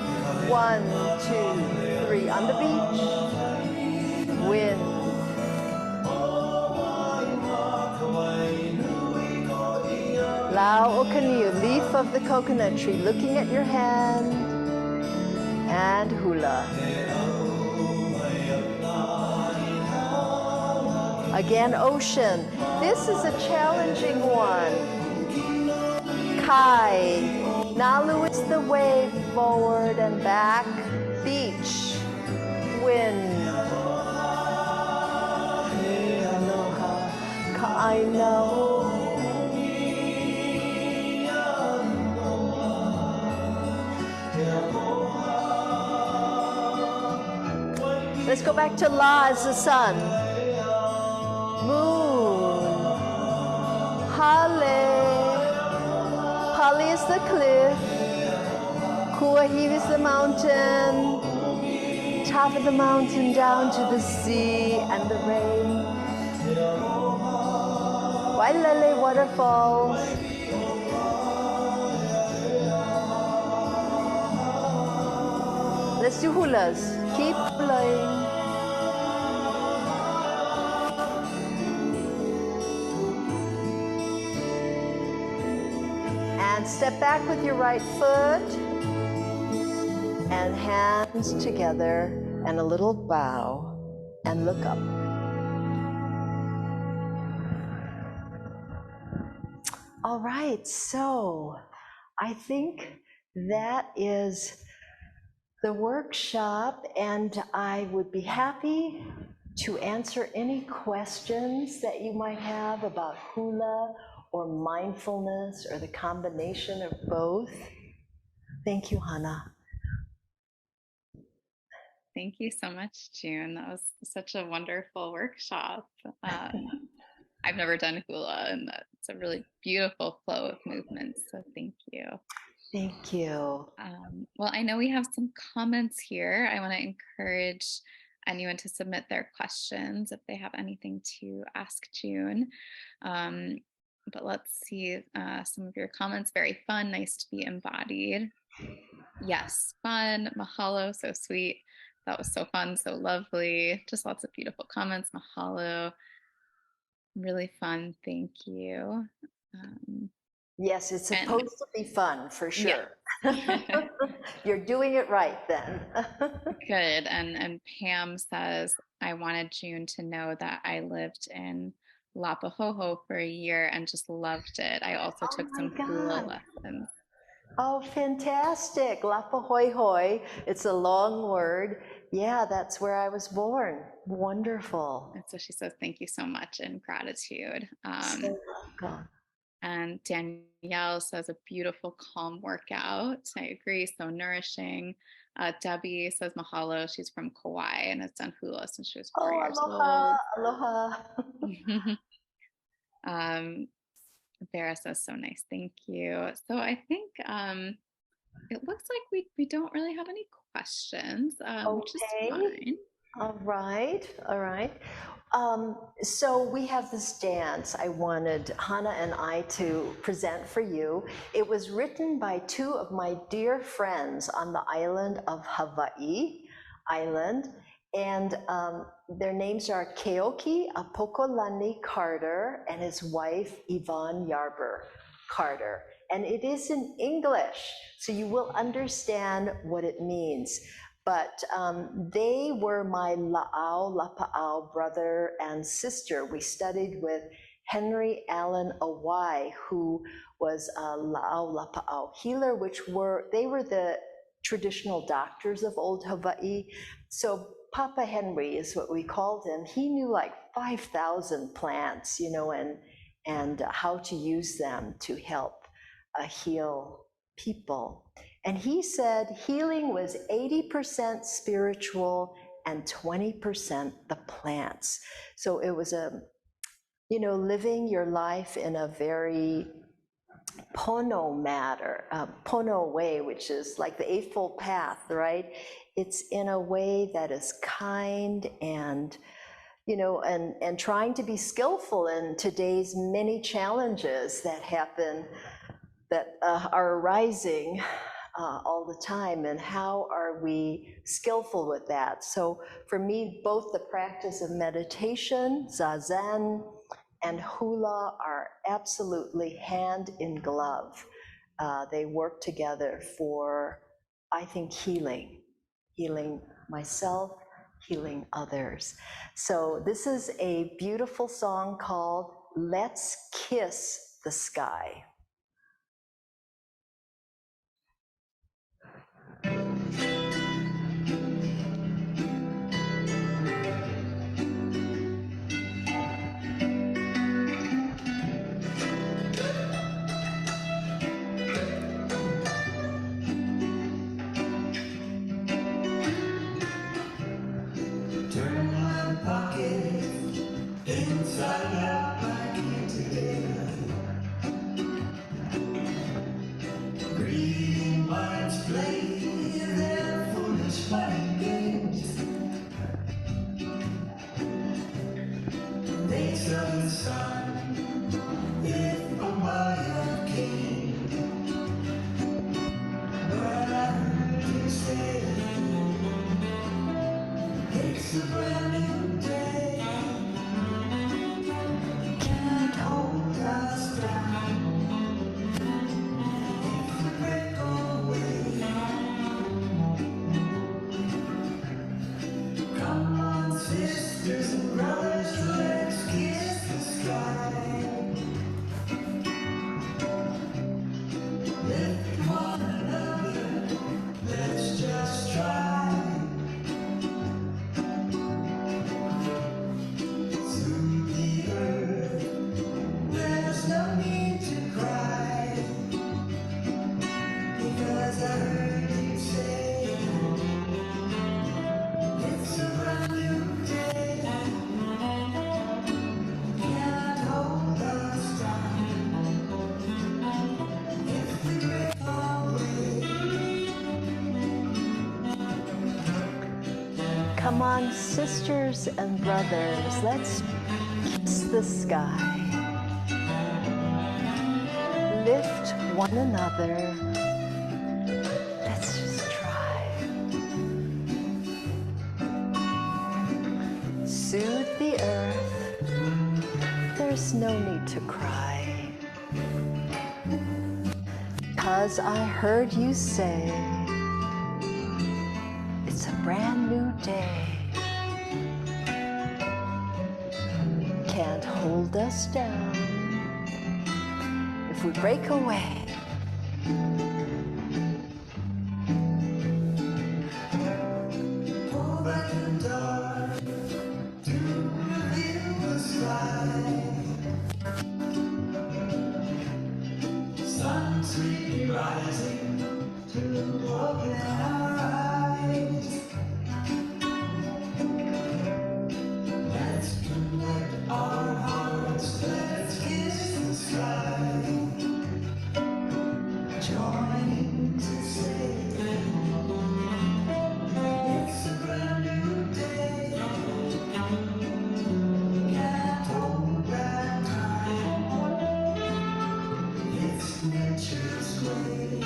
1, 2, 3. On the beach. Wind. Lao o canoe, leaf of the coconut tree, looking at your hand. And hula. Again, ocean. This is a challenging one. Kai. Nalu is the wave, forward and back. Beach. Wind. Aloha. Ka'aina. Let's go back to La as the sun. Moon. Hale. Pali is the cliff. Kuahivi is the mountain. Top of the mountain down to the sea and the rain. Wailele waterfalls. Let's do hulas. Keep hulaing. And step back with your right foot. And hands together. And a little bow. And look up. All right, so I think that is the workshop, and I would be happy to answer any questions that you might have about hula or mindfulness or the combination of both. Thank you, Hannah. Thank you so much, June. That was such a wonderful workshop. I've never done hula, and that's a really beautiful flow of movements, so thank you. Thank you. Well, I know we have some comments here. I want to encourage anyone to submit their questions if they have anything to ask June. But let's see some of your comments. Very fun, nice to be embodied. Yes, fun, mahalo, so sweet. That was so fun, so lovely. Just lots of beautiful comments. Mahalo. Really fun, thank you. Yes, it's supposed to be fun, for sure. Yeah. You're doing it right then. Good, and Pam says, I wanted June to know that I lived in Lapahoho for a year and just loved it. I also Oh took my some hula God. lessons. Oh, fantastic. Lapa hoi hoi. It's a long word. Yeah, that's where I was born. Wonderful. And so she says, thank you so much in gratitude. So welcome. And Danielle says, a beautiful, calm workout. I agree. So nourishing. Debbie says, mahalo. She's from Kauai and has done hula since she was 4 years Oh, old. aloha, aloha. um, Vera says, so nice. Thank you. So I think it looks like we don't really have any questions, which is Okay. fine. All right, all right. So we have this dance I wanted Hannah and I to present for you. It was written by two of my dear friends on the island of Hawaii Island, and their names are Keoki Apokolani Carter and his wife Yvonne Yarber Carter. And it is in English, so you will understand what it means. But they were my Lapa'au brother and sister. We studied with Henry Allen Awai, who was a Lapa'au healer, they were the traditional doctors of old Hawaii. So Papa Henry is what we called him. He knew like 5,000 plants, and how to use them to help heal people. And he said healing was 80% spiritual and 20% the plants. So it was living your life in a very pono pono way, which is like the Eightfold Path, right? It's in a way that is kind and and trying to be skillful in today's many challenges that happen, that are arising all the time, and how are we skillful with that? So for me, both the practice of meditation, zazen, and hula are absolutely hand in glove. They work together for, I think, healing myself, healing others. So this is a beautiful song called Let's Kiss the Sky. Come on, sisters and brothers, let's kiss the sky. Lift one another. Let's just try. Soothe the earth. There's no need to cry. 'Cause I heard you say it's a brand new day. can't hold us down. If we break away, pull back the dark to reveal the sky. Sun sweetly rising to open our eyes. Let's connect our hearts, let's kiss the sky. Joining to say it's a brand new day. Can't hold back time. It's nature's way.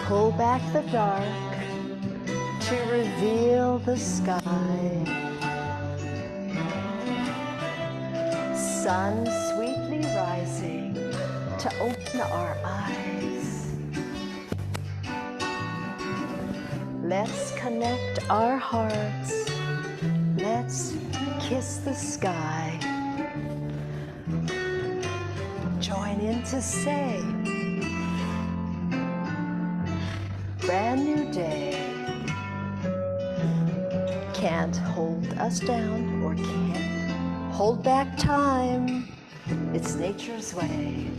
Pull back the dark to reveal the sky. Sun sweetly rising to open our eyes. Let's connect our hearts. Let's kiss the sky. Join in to say, brand new day. Can't hold us down or can't hold back time. It's nature's way.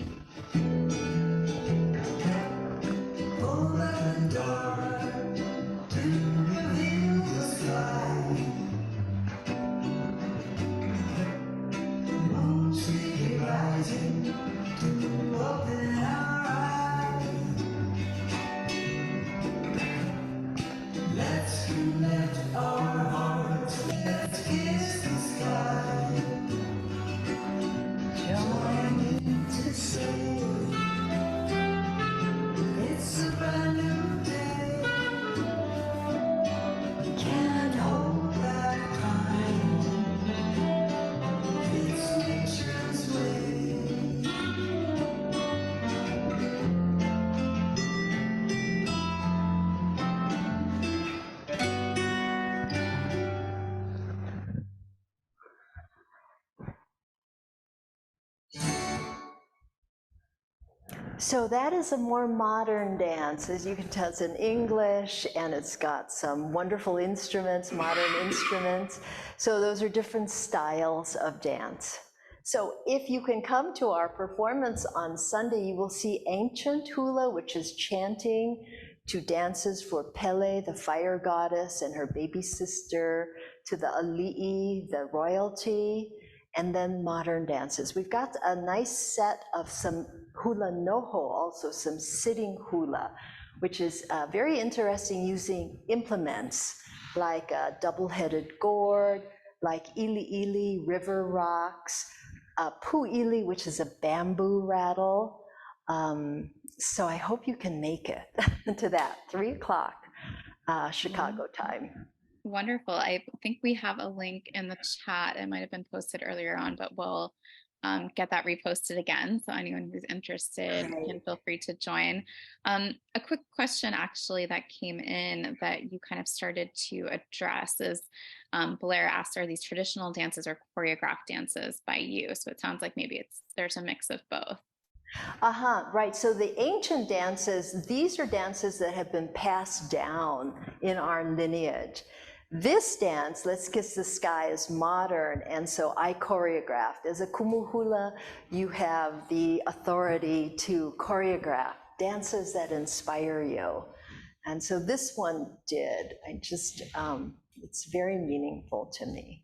Pull back the dark to reveal the sky. Moon sweetly rising to open our eyes. Let's connect our hearts. Let's kiss the sky. Joining to say it's a brand new day. Can't hold back time. It's nature's way. So that is a more modern dance. As you can tell, it's in English, and it's got some wonderful instruments, modern instruments. So those are different styles of dance. So if you can come to our performance on Sunday, you will see ancient hula, which is chanting to dances for Pele, the fire goddess, and her baby sister, to the ali'i, the royalty, and then modern dances. We've got a nice set of some hula noho, also some sitting hula, which is very interesting, using implements like a double-headed gourd, like ili ili, river rocks, pu ili, which is a bamboo rattle. So I hope you can make it to that, 3 o'clock Chicago time. Wonderful. I think we have a link in the chat. It might have been posted earlier on, but we'll get that reposted again. So anyone who's interested can feel free to join. A quick question actually that came in that you kind of started to address is Blair asked, are these traditional dances or choreographed dances by you? So it sounds like maybe there's a mix of both. Right. So the ancient dances, these are dances that have been passed down in our lineage. This dance, Let's Kiss the Sky, is modern, and so I choreographed. As a kumu hula, you have the authority to choreograph dances that inspire you. And so this one did. It's very meaningful to me.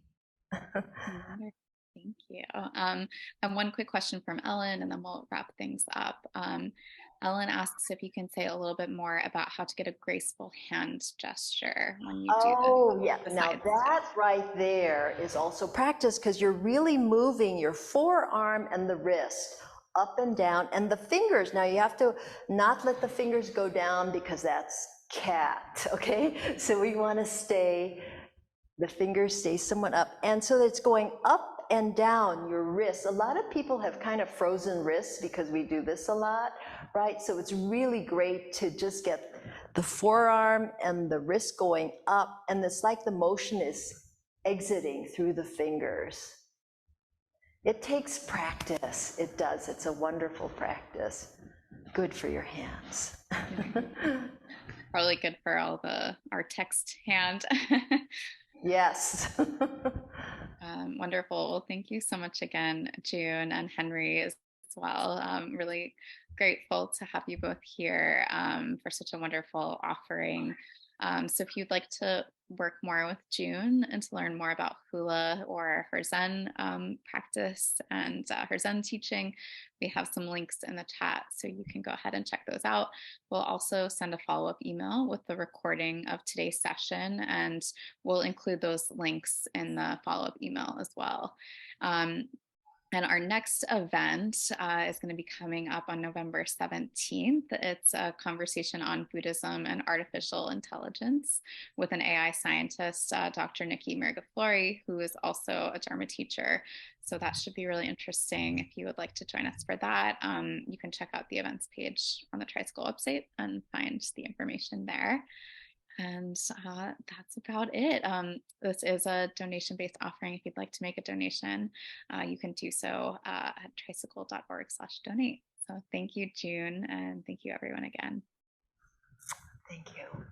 Thank you. And one quick question from Ellen, and then we'll wrap things up. Ellen asks if you can say a little bit more about how to get a graceful hand gesture when you do this. Oh, yeah. Now that right there is also practice, because you're really moving your forearm and the wrist up and down, and the fingers. Now you have to not let the fingers go down, because that's cat, okay? So we want to the fingers stay somewhat up. And so it's going up and down your wrists. A lot of people have kind of frozen wrists because we do this a lot, right? So it's really great to just get the forearm and the wrist going up, and it's like the motion is exiting through the fingers. It takes practice. It does. It's a wonderful practice. Good for your hands. Probably good for our text hand. Yes. Wonderful. Well, thank you so much again, June and Henry as well. Really grateful to have you both here for such a wonderful offering. So if you'd like to work more with June and to learn more about hula or her Zen practice and her Zen teaching, we have some links in the chat, so you can go ahead and check those out. We'll also send a follow-up email with the recording of today's session, and we'll include those links in the follow-up email as well. And our next event is going to be coming up on November 17th. It's a conversation on Buddhism and artificial intelligence with an AI scientist, Dr. Nikki Mirgaflori, who is also a Dharma teacher. So that should be really interesting. If you would like to join us for that, you can check out the events page on the Tri-School website and find the information there. And that's about it. This is a donation-based offering. If you'd like to make a donation, you can do so at tricycle.org/donate. So thank you, June, and thank you everyone again. Thank you.